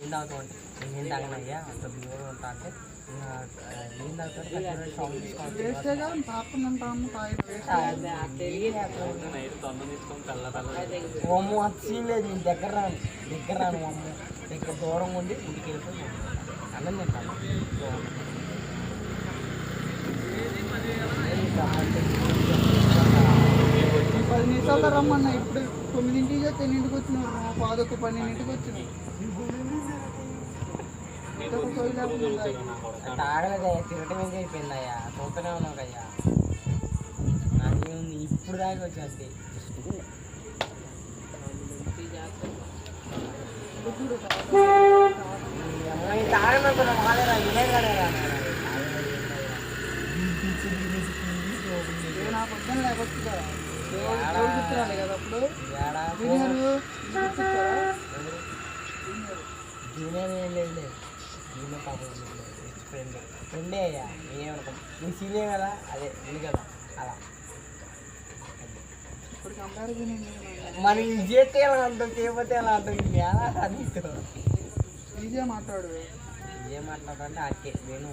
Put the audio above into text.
నీళ్ళు తాగుతామంటే నేను తాగినయ్యా అంత దూరం ఉంటా అంటే నీళ్ళు తాగుతాడు సాంగ్ అమ్మ సీన్ లేదు నేను దగ్గర రాను అమ్మ దగ్గర దూరం ఉండి ఇంటికి వెళ్ళిపోయి అన్నం తింటాను. 10 నిమిషాల్లో రమ్మన్నా. ఇప్పుడు 9ంటికి 10ంటికి వచ్చినారు, 12ంటికి వచ్చినావు. తాగలేదయ్యా, తిరగటం ఏం అయిపోయిందయ్యా, చూస్తూనే ఉన్నావు కయ్యా. నాకేముంది ఇప్పుడు దాకా వచ్చి అంతే. తాగనుకున్నా మాలేరా ఇదే కడరా నాకు వద్దని లేకపోతే కదా అప్పుడు జూనియర్ ఏం లేదు, జూనియర్ పాపం ఫ్రెండే అయ్యా. నేనేమనుకో నువ్వు సీనియర్ కదా, అదే ఉంది కదా అలా. మనం ఇది చేస్తే ఎలా అంటావు, చేయకపోతే ఎలా అంటావు, ఎలా అది ఈజీగా మాట్లాడు. ఏం మాట్లాడాలంటే ఆకే వేణు